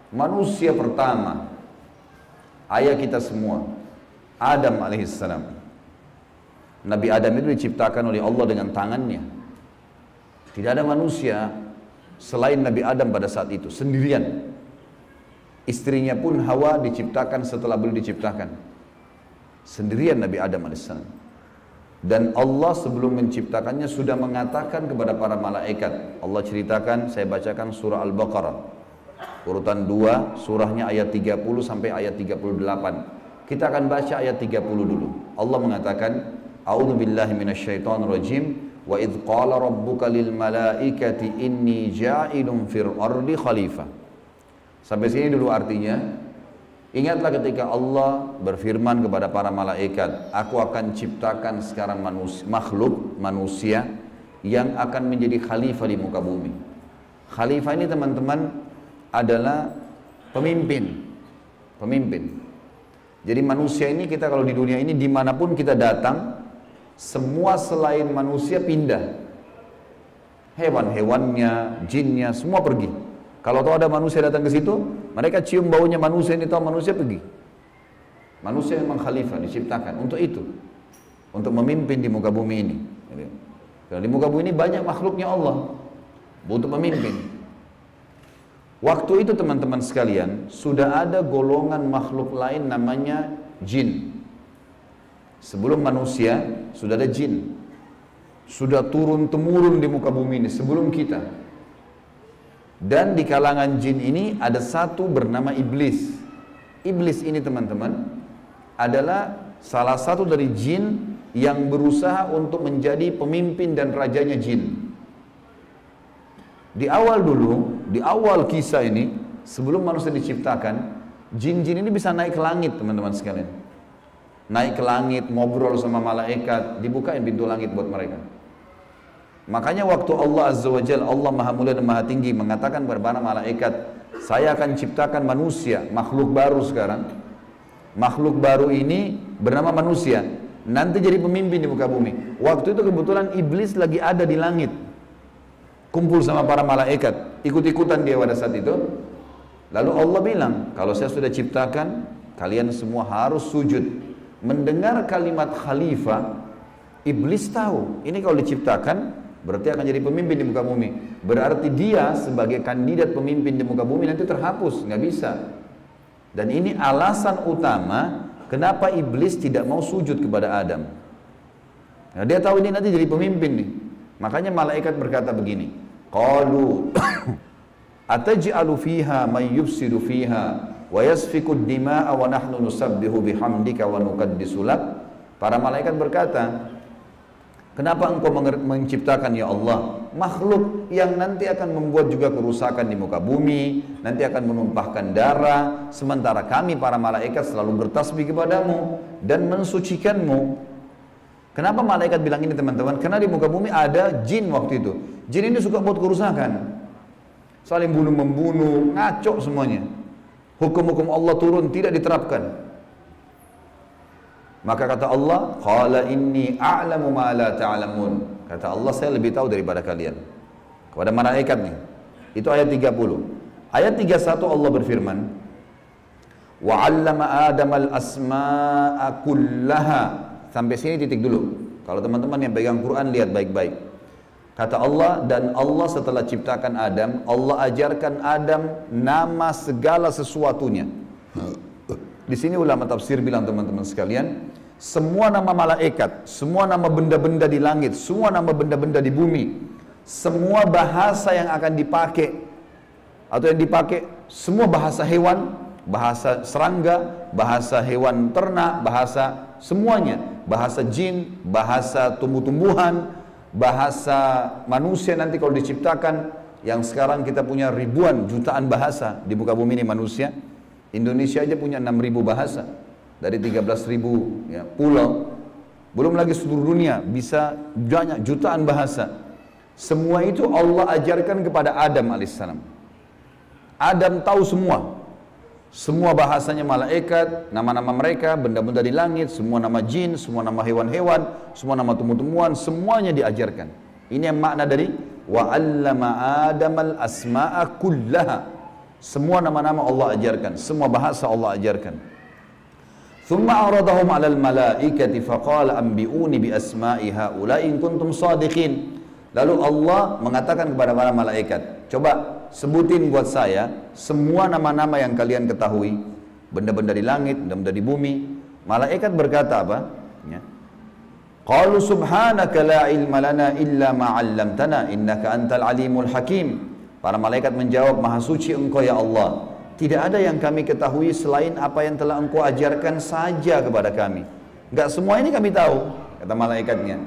Manusia pertama, ayah kita semua, Adam alaihissalam. Nabi Adam itu diciptakan oleh Allah dengan tangannya. Tidak ada manusia selain Nabi Adam pada saat itu, sendirian. Istrinya pun Hawa diciptakan setelah beliau diciptakan. Sendirian Nabi Adam alaihissalam. Dan Allah sebelum menciptakannya sudah mengatakan kepada para malaikat. Allah ceritakan, saya bacakan surah Al-Baqarah. Urutan 2, surahnya ayat 30 sampai ayat 38. Kita akan baca ayat 30 dulu. Allah mengatakan, A'udzu billahi minasyaitonir rajim. Wa idz qala rabbuka lil malaikati inni ja'ilun fil ardi khalifah. Sampai sini dulu artinya. Ingatlah ketika Allah berfirman kepada para malaikat, aku akan ciptakan sekarang manusia yang akan menjadi khalifah di muka bumi. Khalifah ini teman-teman adalah pemimpin. Jadi manusia ini, kita kalau di dunia ini dimanapun kita datang, semua selain manusia pindah. Hewan-hewannya, jinnya, semua pergi. Kalau tahu ada manusia datang ke situ, mereka cium baunya manusia ini, tahu manusia pergi. Manusia memang khalifah, diciptakan untuk itu, untuk memimpin di muka bumi ini. Karena di muka bumi ini banyak makhluknya Allah, butuh pemimpin. Waktu itu teman-teman sekalian, sudah ada golongan makhluk lain namanya jin. Sebelum manusia, sudah ada jin. Sudah turun-temurun di muka bumi ini, sebelum kita. Dan di kalangan jin ini ada satu bernama iblis. Iblis ini teman-teman adalah salah satu dari jin yang berusaha untuk menjadi pemimpin dan rajanya jin. Di awal dulu, di awal kisah ini, sebelum manusia diciptakan, jin-jin ini bisa naik ke langit teman-teman sekalian. Naik ke langit, ngobrol sama malaikat, dibukain pintu langit buat mereka. Makanya waktu Allah Azza wa Jalla, Allah Maha Mulia dan Maha Tinggi, mengatakan kepada para malaikat, saya akan ciptakan manusia, makhluk baru sekarang. Makhluk baru ini bernama manusia, nanti jadi pemimpin di muka bumi. Waktu itu kebetulan iblis lagi ada di langit, kumpul sama para malaikat, ikut-ikutan dia pada saat itu. Lalu Allah bilang, kalau saya sudah ciptakan, kalian semua harus sujud. Mendengar kalimat khalifah, iblis tahu, ini kalau diciptakan, berarti akan jadi pemimpin di muka bumi. Berarti dia sebagai kandidat pemimpin di muka bumi nanti terhapus, nggak bisa. Dan ini alasan utama kenapa iblis tidak mau sujud kepada Adam. Nah, dia tahu ini nanti jadi pemimpin nih. Makanya malaikat berkata begini, qalu ataj'alu fiha may yufsidu fiha wa yasfiku ad-dima'a wa nahnu nusabbihu bihamdika wa nuqaddisu lak. Para malaikat berkata, kenapa engkau menciptakan ya Allah makhluk yang nanti akan membuat juga kerusakan di muka bumi, nanti akan menumpahkan darah, sementara kami para malaikat selalu bertasbih kepadamu dan mensucikanmu. Kenapa malaikat bilang ini teman-teman? Karena di muka bumi ada jin waktu itu. Jin ini suka buat kerusakan, saling bunuh-membunuh, ngaco semuanya. Hukum-hukum Allah turun tidak diterapkan. Maka kata Allah, qala inni a'lamu ma la ta'lamun. Kata Allah, saya lebih tahu daripada kalian. Kepada malaikat nih. Itu ayat 30. Ayat 31 Allah berfirman, wa 'allama Adam al-asma'a kullaha. Sampai sini titik dulu. Kalau teman-teman yang pegang Quran lihat baik-baik. Kata Allah, dan Allah setelah ciptakan Adam, Allah ajarkan Adam nama segala sesuatunya. Di sini ulama tafsir bilang teman-teman sekalian, semua nama malaikat, semua nama benda-benda di langit, semua nama benda-benda di bumi, semua bahasa yang akan dipakai atau yang dipakai, semua bahasa hewan, bahasa serangga, bahasa hewan ternak, bahasa semuanya, bahasa jin, bahasa tumbuh-tumbuhan, bahasa manusia nanti kalau diciptakan, yang sekarang kita punya ribuan, jutaan bahasa di muka bumi ini manusia. Indonesia aja punya 6.000 bahasa dari 13.000 ya, pulau. Belum lagi seluruh dunia bisa banyak jutaan bahasa. Semua itu Allah ajarkan kepada Adam alaihissalam. Adam tahu semua. Semua bahasanya malaikat, nama-nama mereka, benda-benda di langit, semua nama jin, semua nama hewan-hewan, semua nama tumbuh-tumbuhan, semuanya diajarkan. Ini yang makna dari wa 'allama Adamal asma'a kullaha. Semua nama-nama Allah ajarkan, semua bahasa Allah ajarkan. Thumma aradahum 'alal malaikati faqala anbi'uni bi asma'i haula'i in kuntum shadiqin. Lalu Allah mengatakan kepada para malaikat, coba sebutin buat saya semua nama-nama yang kalian ketahui, benda-benda di langit, benda-benda di bumi. Malaikat berkata apa? Ya. Qalu subhanaka la ilma lana illa ma 'allamtana innaka antal alimul hakim. Para malaikat menjawab, maha suci engkau ya Allah, tidak ada yang kami ketahui selain apa yang telah engkau ajarkan saja kepada kami. Enggak semua ini kami tahu, kata malaikatnya.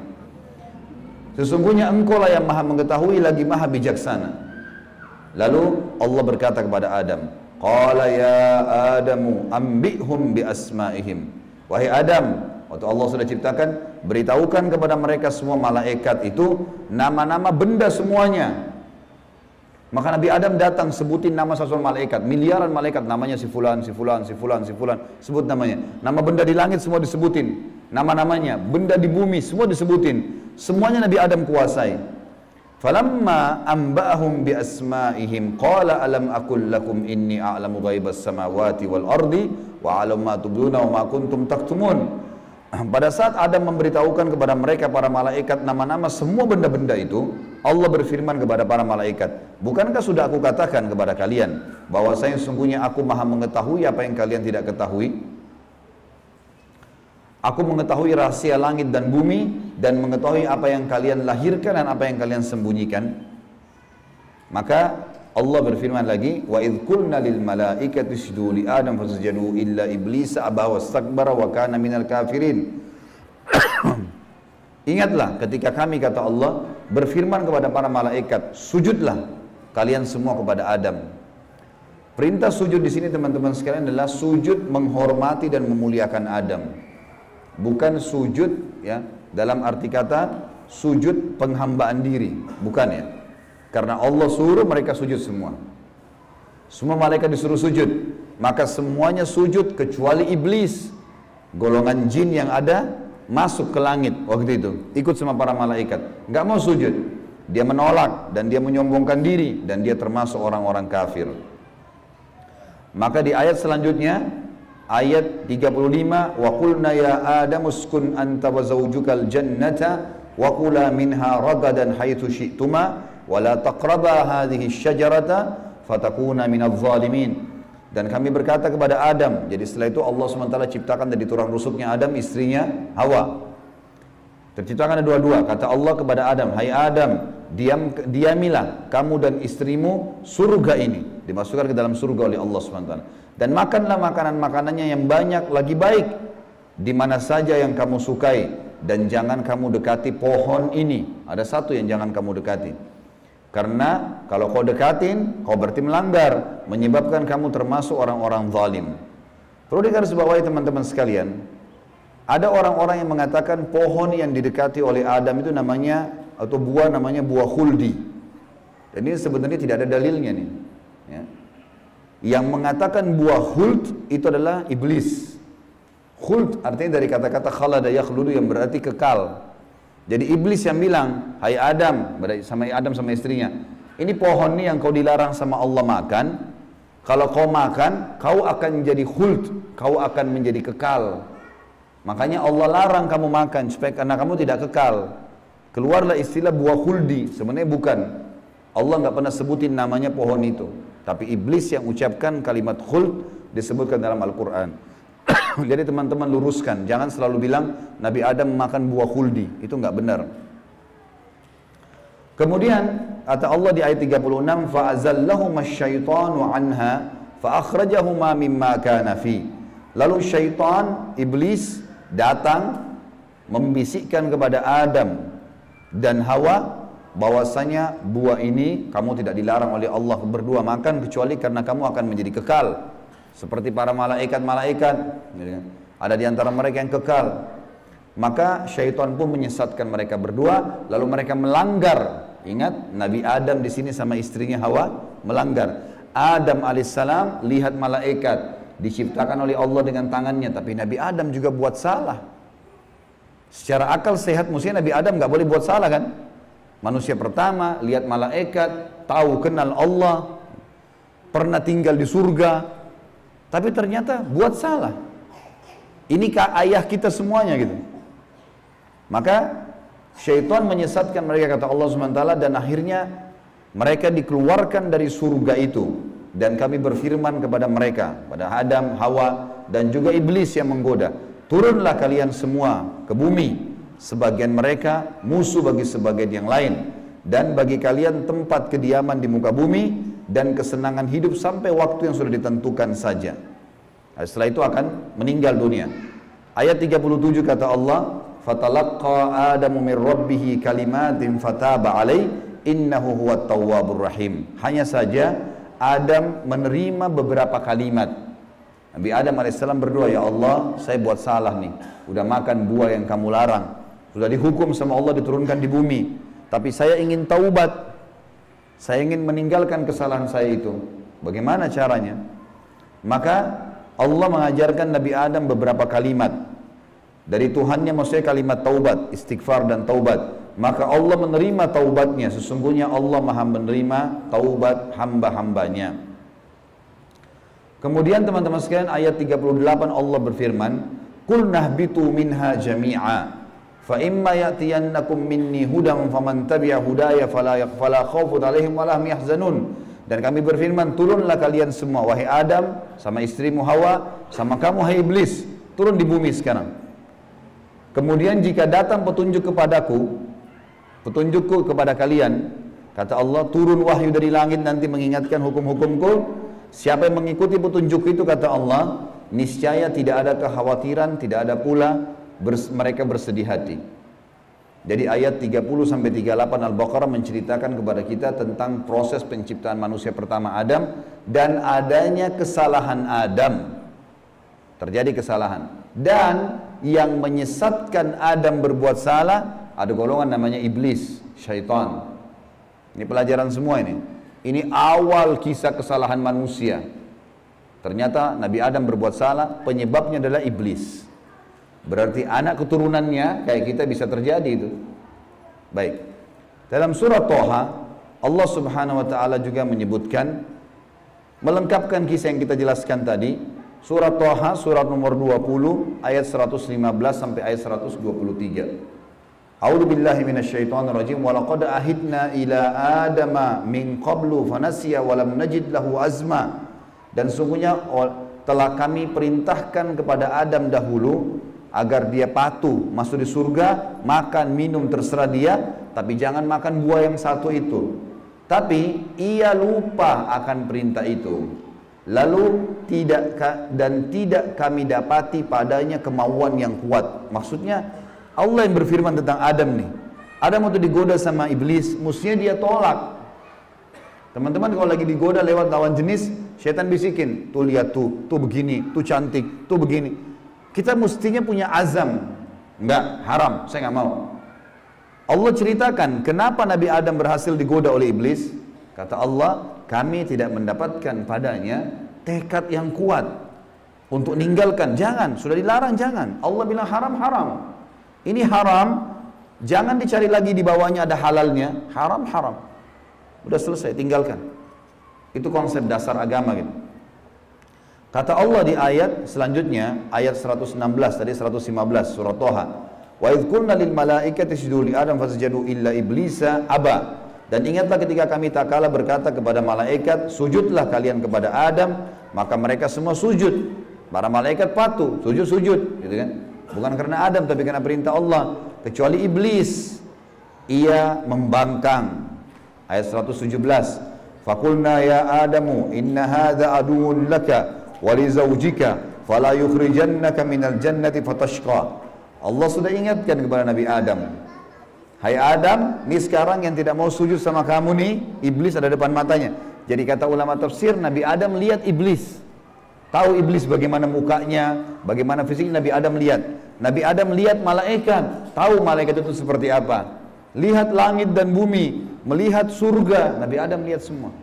Sesungguhnya engkau lah yang maha mengetahui lagi maha bijaksana. Lalu Allah berkata kepada Adam, qala ya Adamu ambihum bi asma'ihim. Wahai Adam, waktu Allah sudah ciptakan, beritahukan kepada mereka semua malaikat itu nama-nama benda semuanya. Maka Nabi Adam datang sebutin nama satu malaikat, miliaran malaikat, namanya si fulan, si fulan, si fulan, si fulan, sebut namanya. Nama benda di langit semua disebutin, nama-namanya, benda di bumi semua disebutin. Semuanya Nabi Adam kuasai. Falamma amba'ahum bi asma'ihim qala alam aqul lakum inni a'lamu ghaibas samawati wal ardi wa a'lamu ma tubduna wa ma kuntum taktumun. Pada saat Adam memberitahukan kepada mereka para malaikat nama-nama semua benda-benda itu, Allah berfirman kepada para malaikat, bukankah sudah aku katakan kepada kalian bahwasanya sesungguhnya aku maha mengetahui apa yang kalian tidak ketahui? Aku mengetahui rahasia langit dan bumi dan mengetahui apa yang kalian lahirkan dan apa yang kalian sembunyikan. Maka Allah berfirman lagi, wa idh qulna lil malaikati isjudu li Adam fasajadu illa iblis aba wastakbara wa kana minal kafirin. Ingatlah ketika kami, kata Allah, berfirman kepada para malaikat, sujudlah kalian semua kepada Adam. Perintah sujud di sini teman-teman sekalian adalah sujud menghormati dan memuliakan Adam. Bukan sujud ya dalam arti kata sujud penghambaan diri, bukan ya. Karena Allah suruh mereka sujud semua. Semua malaikat disuruh sujud, maka semuanya sujud kecuali iblis. Golongan jin yang ada masuk ke langit waktu itu, ikut sama para malaikat, nggak mau sujud. Dia menolak dan dia menyombongkan diri dan dia termasuk orang-orang kafir. Maka di ayat selanjutnya, ayat 35, wa qulna ya Adam uskun anta wa zawjukal jannata wa kula minha ragadan haitsu syi'tuma wa la taqraba hadhihi syajarata fatakuna minadh dhalimin. Dan kami berkata kepada Adam, jadi setelah itu Allah SWT ciptakan dari tulang rusuknya Adam istrinya Hawa. Terciptakan ada dua-dua. Kata Allah kepada Adam, hai Adam, diamilah kamu dan istrimu surga ini, dimasukkan ke dalam surga oleh Allah SWT. Dan makanlah makanan-makanannya yang banyak lagi baik, di mana saja yang kamu sukai, dan jangan kamu dekati pohon ini. Ada satu yang jangan kamu dekati. Karena kalau kau dekatin, kau berarti melanggar, menyebabkan kamu termasuk orang-orang zalim. Perlu digarisbawahi teman-teman sekalian, ada orang-orang yang mengatakan pohon yang didekati oleh Adam itu namanya, atau buah namanya buah khuldi. Dan ini sebenarnya tidak ada dalilnya nih. Ya. Yang mengatakan buah khuld itu adalah iblis. Khuld artinya dari kata-kata khalada yakhludu yang berarti kekal. Jadi iblis yang bilang, hai Adam, sama istrinya, ini pohon nih yang kau dilarang sama Allah makan, kalau kau makan, kau akan menjadi khuld, kau akan menjadi kekal. Makanya Allah larang kamu makan, supaya karena kamu tidak kekal. Keluarlah istilah buah khuldi, sebenarnya bukan. Allah nggak pernah sebutin namanya pohon itu. Tapi iblis yang ucapkan kalimat khuld disebutkan dalam Al-Quran. Jadi teman-teman luruskan, jangan selalu bilang Nabi Adam makan buah khuldi, itu nggak benar. Kemudian kata Allah di ayat 36, fa'azallahuma asyaitanu anha fa'akhrajahuma mimma kana fi. Lalu syaitan, iblis datang membisikkan kepada Adam dan Hawa bahwasanya buah ini kamu tidak dilarang oleh Allah berdua makan kecuali karena kamu akan menjadi kekal. Seperti para malaikat-malaikat, ada di antara mereka yang kekal. Maka syaitan pun menyesatkan mereka berdua, lalu mereka melanggar. Ingat, Nabi Adam di sini sama istrinya Hawa melanggar. Adam alaihissalam lihat malaikat diciptakan oleh Allah dengan tangannya, tapi Nabi Adam juga buat salah. Secara akal sehat mestinya Nabi Adam nggak boleh buat salah kan? Manusia pertama lihat malaikat, tahu kenal Allah. pernah tinggal di surga, tapi ternyata buat salah. Ini ayah kita semuanya gitu. Maka syaitan menyesatkan mereka, kata Allah SWT, dan akhirnya mereka dikeluarkan dari surga itu. Dan kami berfirman kepada mereka, pada Adam, Hawa, dan juga iblis yang menggoda, turunlah kalian semua ke bumi. Sebagian mereka musuh bagi sebagian yang lain, dan bagi kalian tempat kediaman di muka bumi dan kesenangan hidup sampai waktu yang sudah ditentukan saja. Nah, setelah itu akan meninggal dunia. Ayat 37 kata Allah, fatalaqqa Adamu min rabbih kalimatin fataba alaih innahu huwat tawwabur rahim. Hanya saja Adam menerima beberapa kalimat. Nabi Adam AS berdoa, ya Allah, saya buat salah nih, udah makan buah yang kamu larang, sudah dihukum sama Allah diturunkan di bumi, tapi saya ingin taubat, saya ingin meninggalkan kesalahan saya itu. Bagaimana caranya? Maka Allah mengajarkan Nabi Adam beberapa kalimat dari Tuhannya, maksudnya kalimat taubat, istighfar dan taubat. Maka Allah menerima taubatnya. Sesungguhnya Allah maha menerima taubat hamba-hambanya. Kemudian teman-teman sekalian, ayat 38 Allah berfirman, Qul nahbitu minha jami'a fa imma ya'tiyannakum minni hudan faman tabi'a hudaya fala khawfun 'alaihim wa lahum yahzanun. Dan kami berfirman, turunlah kalian semua, wahai Adam, sama istrimu Hawa, sama kamu hai iblis, turun di bumi sekarang. Kemudian jika datang petunjukku kepada kalian, kata Allah, turun wahyu dari langit nanti mengingatkan hukum-hukumku. Siapa yang mengikuti petunjuk itu, kata Allah, niscaya tidak ada kekhawatiran, tidak ada pula mereka bersedih hati. Jadi ayat 30-38 Al-Baqarah menceritakan kepada kita tentang proses penciptaan manusia pertama Adam dan adanya kesalahan Adam. Terjadi kesalahan. Dan yang menyesatkan Adam berbuat salah, ada golongan namanya iblis, syaitan. Ini pelajaran semua ini. Ini awal kisah kesalahan manusia. Ternyata Nabi Adam berbuat salah, penyebabnya adalah iblis. Berarti anak keturunannya kayak kita bisa terjadi itu. Baik. Dalam surah Toha, Allah Subhanahu wa taala juga menyebutkan, melengkapkan kisah yang kita jelaskan tadi. Surah Toha, surat nomor 20, ayat 115 sampai ayat 123. A'udzu billahi minasyaitonir rajim. Wa laqad ahidna ila adama min qablu fanasiya wa lam najid lahu azma. Dan sungguhnya telah kami perintahkan kepada Adam dahulu agar dia patuh masuk di surga, makan minum terserah dia, tapi jangan makan buah yang satu itu. Tapi ia lupa akan perintah itu. Lalu tidak kami dapati padanya kemauan yang kuat. Maksudnya Allah yang berfirman tentang Adam nih. Adam waktu digoda sama iblis, mestinya dia tolak. Teman-teman kalau lagi digoda lewat lawan jenis, syaitan bisikin, tuh lihat tuh begini, tuh cantik, tuh begini. Kita mestinya punya azam. Enggak, haram, saya nggak mau. Allah ceritakan kenapa Nabi Adam berhasil digoda oleh iblis. Kata Allah, kami tidak mendapatkan padanya tekad yang kuat untuk meninggalkan. Jangan, sudah dilarang jangan. Allah bilang haram, haram. Ini haram, jangan dicari lagi di bawahnya ada halalnya. Haram, haram. Udah selesai, tinggalkan. Itu konsep dasar agama gitu. Kata Allah di ayat selanjutnya, ayat 116 tadi 115 surah Toha. Wa idh qulna lil malaikati isjudu li Adam fasajadu illa iblisa aba. Dan ingatlah ketika kami tak kalah berkata kepada malaikat, sujudlah kalian kepada Adam, maka mereka semua sujud. Para malaikat patuh, sujud, gitu kan? Bukan karena Adam tapi karena perintah Allah. Kecuali iblis, ia membangkang. Ayat 117. Faqulna ya Adamu inna hadza aduwwun laka wa li zawjika fala yukhrijannaka minal jannati fatashqa. Allah sudah ingatkan kepada Nabi Adam. Hai Adam, ini sekarang yang tidak mau sujud sama kamu nih, iblis ada depan matanya. Jadi kata ulama tafsir, Nabi Adam lihat iblis. Tahu iblis bagaimana mukanya, bagaimana fisiknya, Nabi Adam lihat. Nabi Adam lihat malaikat, tahu malaikat itu seperti apa. Lihat langit dan bumi, melihat surga, Nabi Adam lihat semua.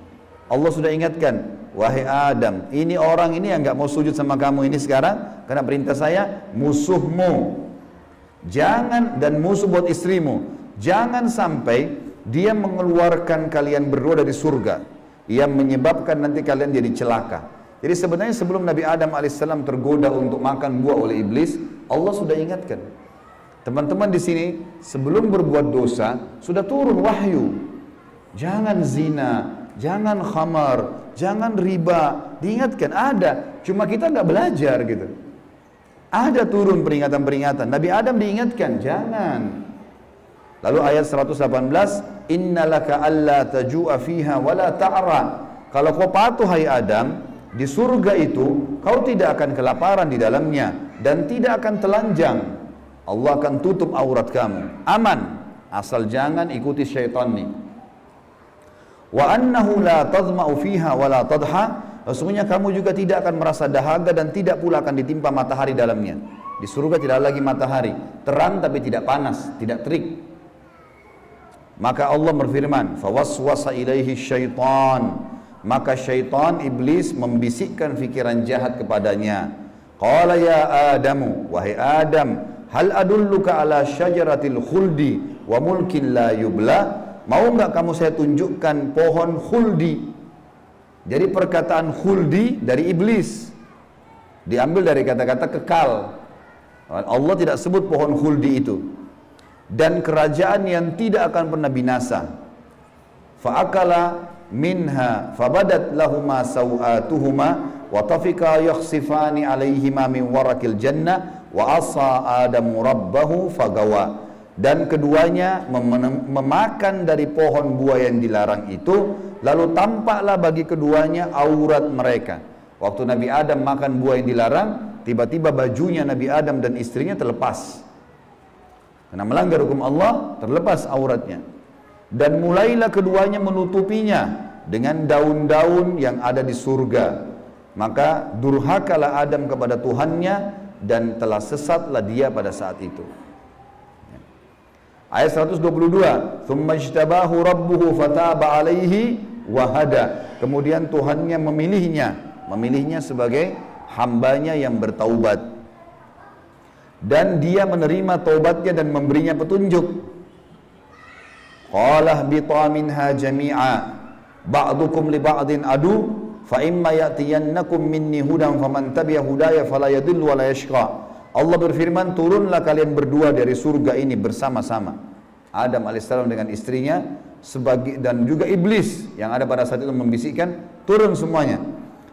Allah sudah ingatkan, wahai Adam, ini orang ini yang gak mau sujud sama kamu ini sekarang, karena perintah saya, musuhmu. Jangan, dan musuh buat istrimu. Jangan sampai dia mengeluarkan kalian berdua dari surga. yang menyebabkan nanti kalian jadi celaka. Jadi sebenarnya sebelum Nabi Adam alaihissalam tergoda untuk makan buah oleh iblis, Allah sudah ingatkan. Teman-teman di sini sebelum berbuat dosa sudah turun wahyu. Jangan zina, jangan khamar, jangan riba. Diingatkan ada, cuma kita nggak belajar gitu. Ada turun peringatan-peringatan. Nabi Adam diingatkan, jangan. Lalu ayat 118, innalaka alla taju'a fiha wala ta'ra. Kalau kau patuh hai Adam, di surga itu kau tidak akan kelaparan di dalamnya dan tidak akan telanjang. Allah akan tutup aurat kamu. Aman, asal jangan ikuti syaitan nih. Wa annahu la tadma'u fiha wala tadha. Sesungguhnya kamu juga tidak akan merasa dahaga dan tidak pula akan ditimpa matahari dalamnya. Di surga tidak lagi matahari, terang tapi tidak panas, tidak terik. Maka Allah berfirman, fawaswasa ilaihi syaitan. Maka syaitan iblis membisikkan fikiran jahat kepadanya. Qala ya Adamu, wahai Adam, hal adulluka ala syajaratil khuldi wa mulkin la yubla. Mau enggak kamu saya tunjukkan pohon khuldi? Jadi perkataan khuldi dari iblis diambil dari kata-kata kekal. Allah tidak sebut pohon khuldi itu. Dan kerajaan yang tidak akan pernah binasa. Fa'akala minha fabadat lahuma sawatuhuma wa tafika yakhsifani alaihima min warakil jannah wa asa adamu rabbahu fagawa. Dan keduanya memakan dari pohon buah yang dilarang itu, lalu tampaklah bagi keduanya aurat mereka. Waktu Nabi Adam makan buah yang dilarang, tiba-tiba bajunya Nabi Adam dan istrinya terlepas. Karena melanggar hukum Allah, terlepas auratnya. Dan mulailah keduanya menutupinya dengan daun-daun yang ada di surga. Maka durhakalah Adam kepada Tuhannya dan telah sesatlah dia pada saat itu. Ayat 122, "Tsumma ijtabahu rabbuhu fataba 'alaihi wa hada." Kemudian Tuhannya memilihnya sebagai hambanya yang bertaubat. Dan dia menerima taubatnya dan memberinya petunjuk. Qala ihbita minha jami'a ba'dukum li ba'din adu fa imma ya'tiyannakum minni hudan faman tabi'a hudaya fala yadhillu wa la yashqa. Allah berfirman, turunlah kalian berdua dari surga ini bersama-sama. Adam alaihissalam dengan istrinya dan juga iblis yang ada pada saat itu membisikkan, turun semuanya.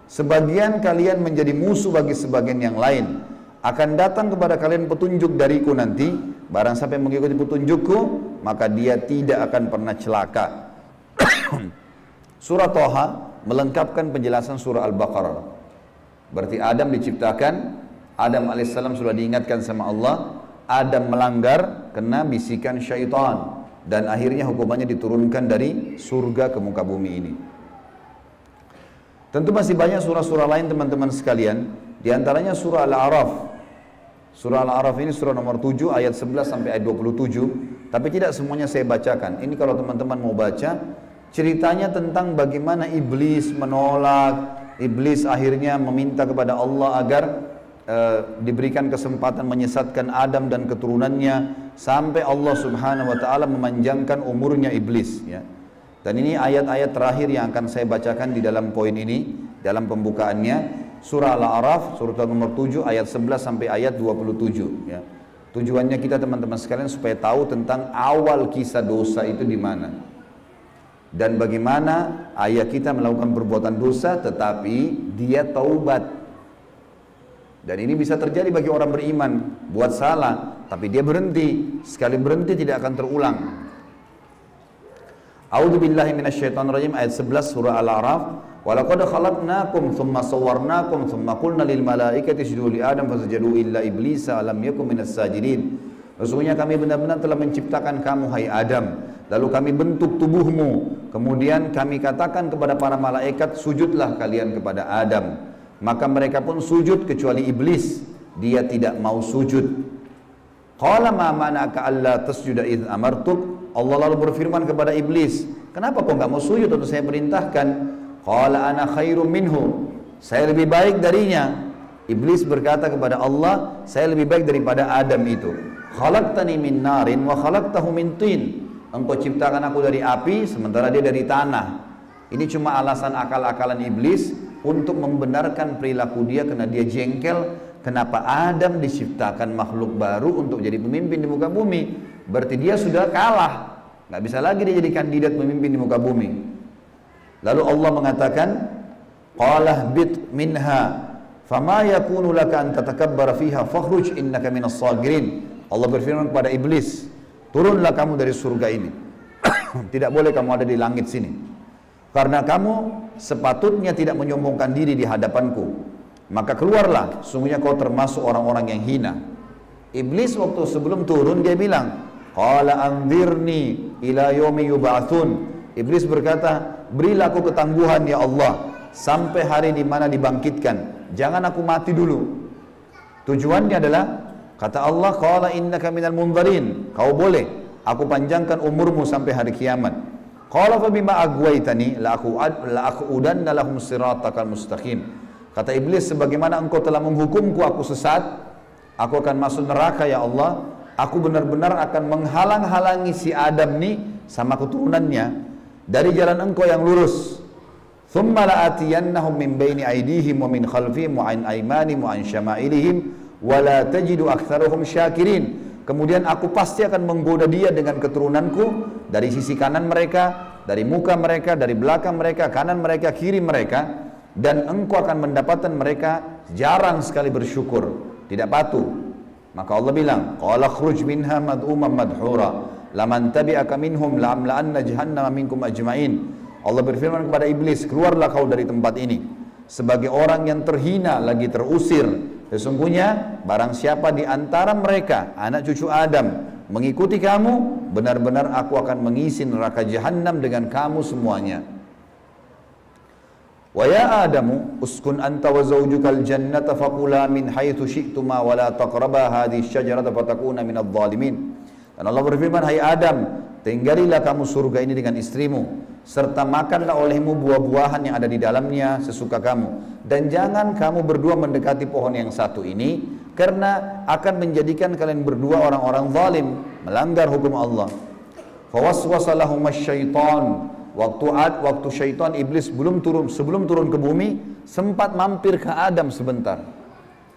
Sebagian kalian menjadi musuh bagi sebagian yang lain. Akan datang kepada kalian petunjuk dariku nanti. Barang siapa yang mengikuti petunjukku, maka dia tidak akan pernah celaka. Surah Thaha melengkapkan penjelasan surah Al-Baqarah. Berarti Adam diciptakan, Adam alaihissalam sudah diingatkan sama Allah, Adam melanggar kena bisikan syaitan dan akhirnya hukumannya diturunkan dari surga ke muka bumi ini. Tentu masih banyak surah-surah lain teman-teman sekalian, diantaranya surah Al-A'raf. Surah Al-A'raf ini surah nomor 7 ayat 11 sampai ayat 27, tapi tidak semuanya saya bacakan. Ini kalau teman-teman mau baca, ceritanya tentang bagaimana iblis menolak, iblis akhirnya meminta kepada Allah agar diberikan kesempatan menyesatkan Adam dan keturunannya sampai Allah Subhanahu wa taala memanjangkan umurnya iblis ya. Dan ini ayat-ayat terakhir yang akan saya bacakan di dalam poin ini dalam pembukaannya, surah Al-A'raf surah nomor 7 ayat 11 sampai ayat 27 ya. Tujuannya kita teman-teman sekalian supaya tahu tentang awal kisah dosa itu di mana. Dan bagaimana ayah kita melakukan perbuatan dosa tetapi dia taubat. Dan ini bisa terjadi bagi orang beriman, buat salah, tapi dia berhenti. Sekali berhenti tidak akan terulang. A'udzubillahi minasyaitonirrajim ayat 11 surah Al-A'raf. Walaqad khalaqnakum tsumma sawwarnakum tsumma qulna lil malaikati isjudu li Adam fasajadu illa iblisa lam yakun minas sajidin. Sesungguhnya kami benar-benar telah menciptakan kamu hai Adam, lalu kami bentuk tubuhmu, kemudian kami katakan kepada para malaikat, sujudlah kalian kepada Adam. Maka mereka pun sujud kecuali iblis, dia tidak mau sujud. Qala ma mana'aka alla tasjuda idh amartuk. Allah lalu berfirman kepada iblis, kenapa kau enggak mau sujud waktu saya perintahkan? Qala ana khairum minhu. Saya lebih baik darinya. Iblis berkata kepada Allah, saya lebih baik daripada Adam itu. Khalaqtani min narin wa khalaqtahu min tin. Engkau ciptakan aku dari api sementara dia dari tanah. Ini cuma alasan akal-akalan iblis untuk membenarkan perilaku dia karena dia jengkel. Kenapa Adam diciptakan makhluk baru untuk jadi pemimpin di muka bumi? Berarti dia sudah kalah, nggak bisa lagi dia jadi kandidat pemimpin di muka bumi. Lalu Allah mengatakan, qala bit minha fama yakunu laka an tatakabbara fiha fakhruj innaka minas sagirin. Allah berfirman kepada iblis, turunlah kamu dari surga ini. Tidak boleh kamu ada di langit sini, karena kamu sepatutnya tidak menyombongkan diri di hadapanku. Maka keluarlah, sungguhnya kau termasuk orang-orang yang hina. Iblis waktu sebelum turun dia bilang, qala anzirni ila yaumi yub'atsun. Iblis berkata, berilah aku ketangguhan ya Allah sampai hari di mana dibangkitkan. Jangan aku mati dulu. Tujuannya adalah, kata Allah, qala innaka minal munzarin. Kau boleh, aku panjangkan umurmu sampai hari kiamat. Qala fa bima aghwaytani la aqudanna lahum siratakal mustaqim. Kata iblis, sebagaimana engkau telah menghukumku aku sesat, aku akan masuk neraka ya Allah. Aku benar-benar akan menghalang-halangi si Adam nih sama keturunannya dari jalan engkau yang lurus. Thumma la'atiyannahum min baini aydihim wa min khalfihim wa an aymanihim wa an syama'ilihim wa la tajidu aktsaruhum syakirin. Kemudian aku pasti akan menggoda dia dengan keturunanku dari sisi kanan mereka, dari muka mereka, dari belakang mereka, kanan mereka, kiri mereka, dan engkau akan mendapatkan mereka jarang sekali bersyukur, tidak patuh. Maka Allah bilang, qala khruj minha mad'uman madhura laman tabi'aka minhum la'amla'anna jahannama minkum ajma'in. Allah berfirman kepada iblis, keluarlah kau dari tempat ini sebagai orang yang terhina lagi terusir. Sesungguhnya barang siapa di antara mereka anak cucu Adam mengikuti kamu, benar-benar aku akan mengisi neraka jahanam dengan kamu semuanya. Wa ya Adamu uskun anta wa zawjukal jannata faqula min haitsu syi'tuma wa la taqraba hadhihi syajarata fatakuna minadh dhalimin. Dan Allah berfirman, hai Adam, tinggalilah kamu surga ini dengan istrimu, serta makanlah olehmu buah-buahan yang ada di dalamnya sesuka kamu, dan jangan kamu berdua mendekati pohon yang satu ini, karena akan menjadikan kalian berdua orang-orang zalim, melanggar hukum Allah. Fawaswasa lahumas syaitan. Waktu syaitan iblis sebelum turun ke bumi, sempat mampir ke Adam sebentar,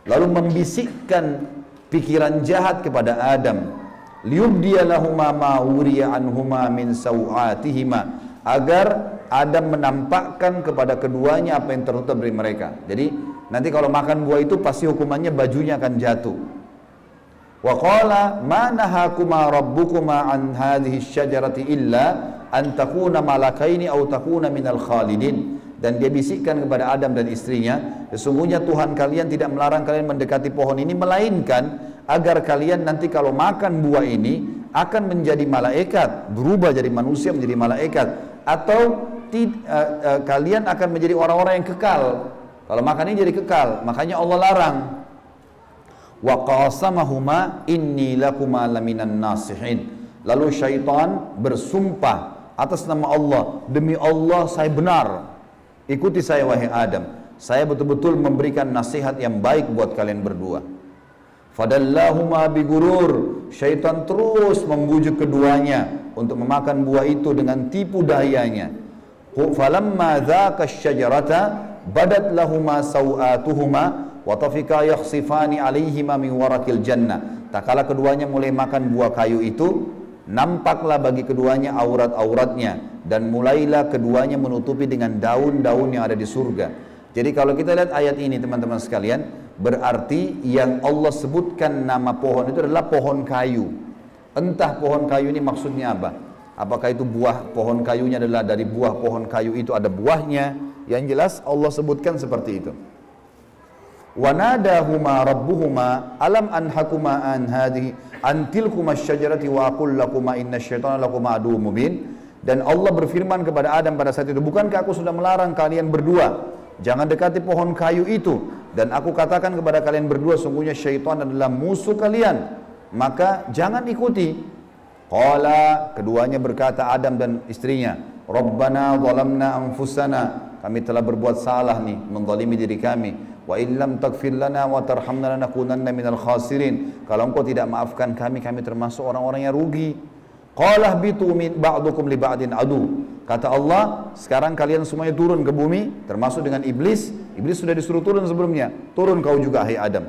lalu membisikkan pikiran jahat kepada Adam, liyubdiya lahuma ma wuriya anhuma min sawatihima, agar Adam menampakkan kepada keduanya apa yang tertutup dari mereka. Jadi nanti kalau makan buah itu pasti hukumannya bajunya akan jatuh. Wa qala ma nahakuma rabbukuma an hadhihi syajarati illa an takuna malakaini aw takuna minal khalidin. Dan dia bisikkan kepada Adam dan istrinya, sesungguhnya Tuhan kalian tidak melarang kalian mendekati pohon ini, melainkan agar kalian nanti kalau makan buah ini akan menjadi malaikat, berubah jadi manusia menjadi malaikat, atau kalian akan menjadi orang-orang yang kekal. Kalau makan ini jadi kekal, makanya Allah larang. Wa qasamahuma inni lakuma laminan nasihin. Lalu syaitan bersumpah atas nama Allah, demi Allah saya benar, ikuti saya wahai Adam, saya betul-betul memberikan nasihat yang baik buat kalian berdua. Fadallahuma bigurur. Syaitan terus membujuk keduanya untuk memakan buah itu dengan tipu dayanya. Falamma dzaka asy-syajarata badat lahuma sawatuhuma wa tafika yakhsifani alaihima min warakil jannah. Tak kala keduanya mulai makan buah kayu itu, nampaklah bagi keduanya aurat-auratnya, dan mulailah keduanya menutupi dengan daun-daun yang ada di surga. Jadi kalau kita lihat ayat ini teman-teman sekalian, berarti yang Allah sebutkan nama pohon itu adalah pohon kayu. Entah pohon kayu ini maksudnya apa. Apakah itu buah pohon kayunya adalah dari buah pohon kayu itu ada buahnya? Yang jelas Allah sebutkan seperti itu. Wa nadahuma rabbuhuma alam anhakuma an hadhihi an tilkuma asy-syajarati wa aqul lakuma innasyaitonal lakuma aduwwum mubin. Dan Allah berfirman kepada Adam pada saat itu, bukankah aku sudah melarang kalian berdua jangan dekati pohon kayu itu, dan aku katakan kepada kalian berdua sungguhnya syaitan adalah musuh kalian, maka jangan ikuti. Qala, keduanya berkata Adam dan istrinya, Rabbana zalamna anfusana, kami telah berbuat salah nih, menzalimi diri kami. Wa illam taghfir lana wa tarhamna lanakunanna minal khasirin. Kalau engkau tidak maafkan kami, kami termasuk orang-orang yang rugi. Qala bitu min ba'dukum li ba'din adu. Kata Allah, sekarang kalian semuanya turun ke bumi, termasuk dengan iblis. Iblis sudah disuruh turun sebelumnya. Turun kau juga, hai Adam.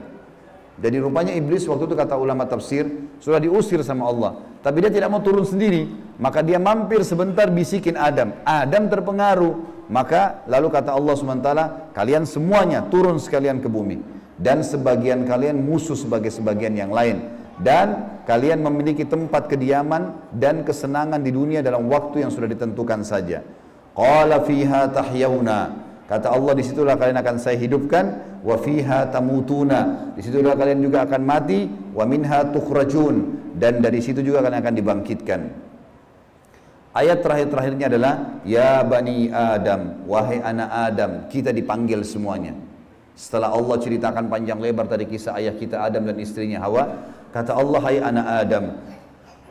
Jadi rupanya iblis waktu itu kata ulama tafsir, sudah diusir sama Allah. Tapi dia tidak mau turun sendiri. Maka dia mampir sebentar bisikin Adam. Adam terpengaruh. Maka lalu kata Allah SWT, kalian semuanya turun sekalian ke bumi. Dan sebagian kalian musuh sebagai sebagian yang lain. Dan kalian memiliki tempat kediaman dan kesenangan di dunia dalam waktu yang sudah ditentukan saja. Qala fiha tahyawna. Kata Allah, disitulah kalian akan saya hidupkan. Wa fiha tamutuna. Disitulah kalian juga akan mati. Wa minha tukhrajun. Dan dari situ juga kalian akan dibangkitkan. Ayat terakhir-terakhirnya adalah ya bani Adam, wahai anak Adam, kita dipanggil semuanya. Setelah Allah ceritakan panjang lebar tadi kisah ayah kita Adam dan istrinya Hawa, kata Allah, hai anak Adam,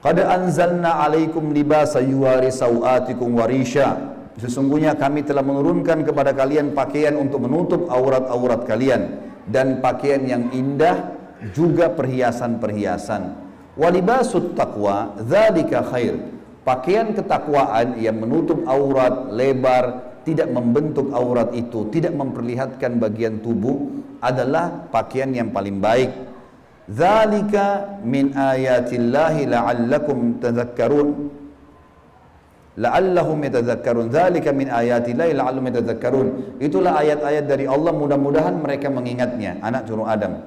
qad anzalna alaikum libasa yuwari sawatikum warisha. Sesungguhnya kami telah menurunkan kepada kalian pakaian untuk menutup aurat-aurat kalian dan pakaian yang indah juga perhiasan-perhiasan. Walibasut taqwa dzalika khair. Pakaian ketakwaan yang menutup aurat lebar, tidak membentuk aurat itu, tidak memperlihatkan bagian tubuh adalah pakaian yang paling baik. Dzalika min ayatillahi la'allakum tadhakkarun. La'allahum yatadzakkarun. Dzalika min ayatillahi la'allahum yatadzakkarun. Itulah ayat-ayat dari Allah, mudah-mudahan mereka mengingatnya, anak cucu Adam.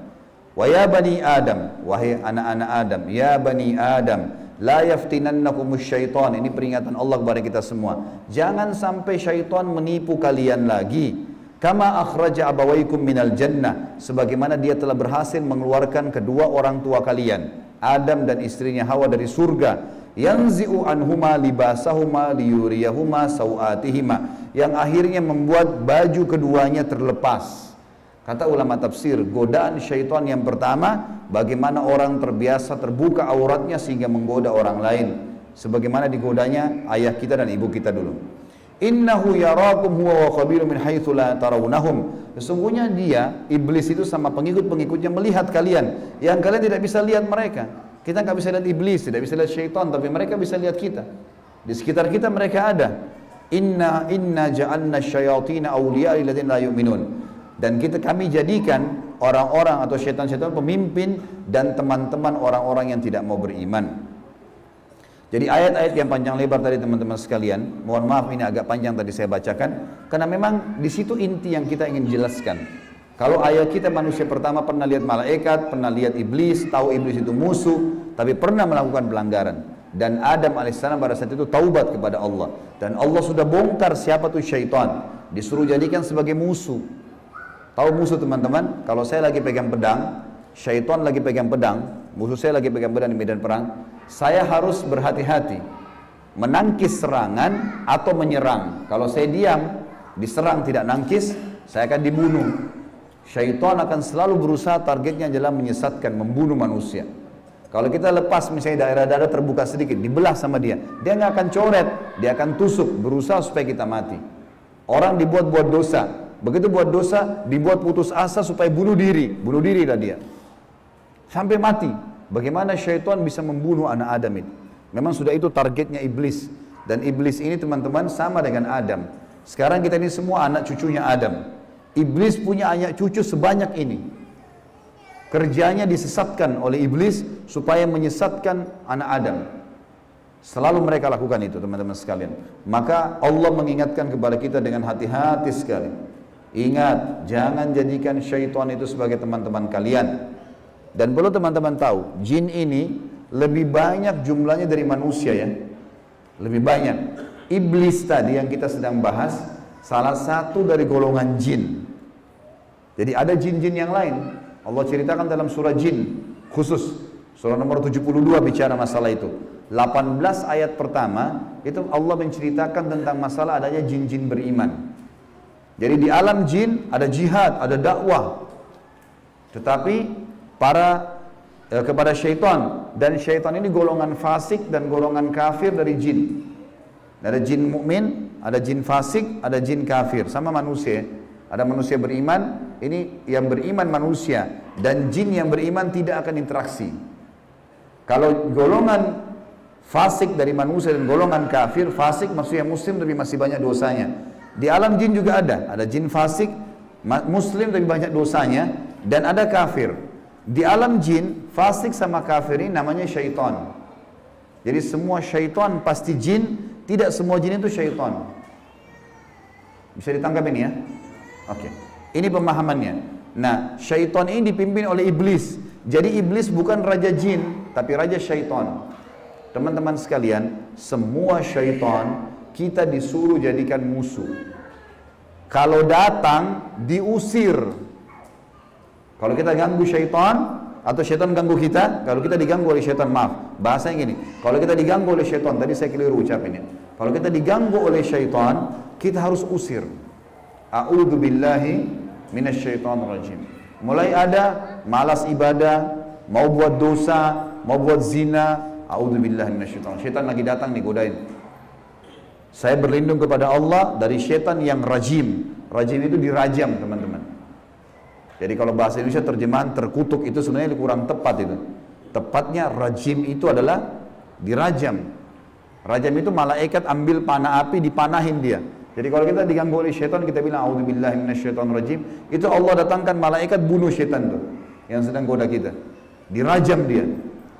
Wa ya bani Adam, wahai anak-anak Adam, ya bani Adam, la yaftinannakumus syaitan. Ini peringatan Allah kepada kita semua. Jangan sampai syaitan menipu kalian lagi. Kama akhraja abawaikum minal jannah, sebagaimana dia telah berhasil mengeluarkan kedua orang tua kalian, Adam dan istrinya Hawa, dari surga. Yanzi'u anhuma libasahuma liyuriyahuma sawatihima, yang akhirnya membuat baju keduanya terlepas. Kata ulama tafsir, godaan syaitan yang pertama, bagaimana orang terbiasa terbuka auratnya sehingga menggoda orang lain, sebagaimana digodanya ayah kita dan ibu kita dulu. Innahu yarakum huwa wa qabilu min haitsu la tarawnahum. Sesungguhnya dia, iblis itu sama pengikut-pengikutnya melihat kalian yang kalian tidak bisa lihat mereka. Kita nggak bisa lihat iblis, tidak bisa lihat syaitan, tapi mereka bisa lihat kita. Di sekitar kita mereka ada. Inna ja'alna syayatina awliya lilladzina la yu'minun. Dan kami jadikan orang-orang atau syaitan-syaitan pemimpin dan teman-teman orang-orang yang tidak mau beriman. Jadi ayat-ayat yang panjang lebar tadi teman-teman sekalian, mohon maaf ini agak panjang tadi saya bacakan, karena memang di situ inti yang kita ingin jelaskan. Kalau ayat kita manusia pertama pernah lihat malaikat, pernah lihat iblis, tahu iblis itu musuh, tapi pernah melakukan pelanggaran. Dan Adam alaihissalam pada saat itu taubat kepada Allah. Dan Allah sudah bongkar siapa tuh syaitan, disuruh jadikan sebagai musuh. Tahu musuh teman-teman? Kalau saya lagi pegang pedang, syaitan lagi pegang pedang, musuh saya lagi pegang pedang di medan perang, saya harus berhati-hati menangkis serangan atau menyerang. Kalau saya diam, diserang tidak nangkis, saya akan dibunuh. Syaitan akan selalu berusaha, targetnya adalah menyesatkan, membunuh manusia. Kalau kita lepas misalnya daerah-daerah terbuka sedikit, dibelah sama dia nggak akan coret, dia akan tusuk, berusaha supaya kita mati. Orang dibuat dosa, begitu buat dosa, dibuat putus asa supaya bunuh dirilah dia sampai mati. Bagaimana syaitan bisa membunuh anak Adam itu? Memang sudah itu targetnya iblis. Dan iblis ini teman-teman sama dengan Adam. Sekarang kita ini semua anak cucunya Adam. Iblis punya anak cucu sebanyak ini. Kerjanya disesatkan oleh iblis supaya menyesatkan anak Adam. Selalu mereka lakukan itu teman-teman sekalian. Maka Allah mengingatkan kepada kita dengan hati-hati sekali. Ingat, jangan jadikan syaitan itu sebagai teman-teman kalian. Dan perlu teman-teman tahu, jin ini lebih banyak jumlahnya dari manusia ya. Lebih banyak. Iblis tadi yang kita sedang bahas, salah satu dari golongan jin. Jadi ada jin-jin yang lain. Allah ceritakan dalam surah jin khusus. Surah nomor 72 bicara masalah itu. 18 ayat pertama itu Allah menceritakan tentang masalah adanya jin-jin beriman. Jadi di alam jin ada jihad, ada dakwah. Tetapi kepada syaitan, dan syaitan ini golongan fasik dan golongan kafir dari jin. Ada jin mukmin, ada jin fasik, ada jin kafir, sama manusia. Ada manusia beriman, ini yang beriman manusia, dan jin yang beriman tidak akan interaksi. Kalau golongan Fasik dari manusia dan golongan kafir. Fasik maksudnya muslim tapi masih banyak dosanya. Di alam jin juga ada jin fasik, muslim tapi banyak dosanya, dan ada kafir. Di alam jin, fasik sama kafir ini namanya syaitan. Jadi semua syaitan pasti jin, tidak semua jin itu syaitan. Bisa ditangkap ini ya? Oke. Ini pemahamannya. Nah, syaitan ini dipimpin oleh iblis. Jadi iblis bukan raja jin, tapi raja syaitan. Teman-teman sekalian, semua syaitan kita disuruh jadikan musuh. Kalau datang, diusir. Kalau kita ganggu syaitan, atau syaitan ganggu kita, kalau kita diganggu oleh syaitan, maaf, bahasanya gini, kalau kita diganggu oleh syaitan, tadi saya keliru ucapinnya. Kalau kita diganggu oleh syaitan, kita harus usir. A'udzu billahi minasyaitonir rajim. Mulai ada malas ibadah, mau buat dosa, mau buat zina, a'udzu billahi minasyaitonir rajim. Syaitan lagi datang nih godain. Saya berlindung kepada Allah dari syaitan yang rajim. Rajim itu dirajam, teman-teman. Jadi kalau bahasa Indonesia terjemahan terkutuk itu sebenarnya kurang tepat itu. Tepatnya rajim itu adalah dirajam. Rajam itu malaikat ambil panah api dipanahin dia. Jadi kalau kita diganggu oleh syaitan kita bilang a'udzubillahi minasyaitonirrajim, itu Allah datangkan malaikat bunuh syaitan tuh yang sedang goda kita. Dirajam dia,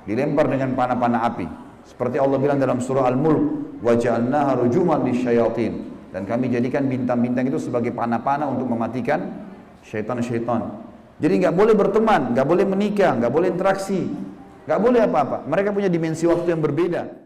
dilempar dengan panah-panah api. Seperti Allah bilang dalam surah Al-Mulk, wa ja'alnaha rujuman lisyayatin. Dan kami jadikan bintang-bintang itu sebagai panah-panah untuk mematikan syaitan-syaitan. Jadi nggak boleh berteman, nggak boleh menikah, nggak boleh interaksi, nggak boleh apa-apa. Mereka punya dimensi waktu yang berbeda.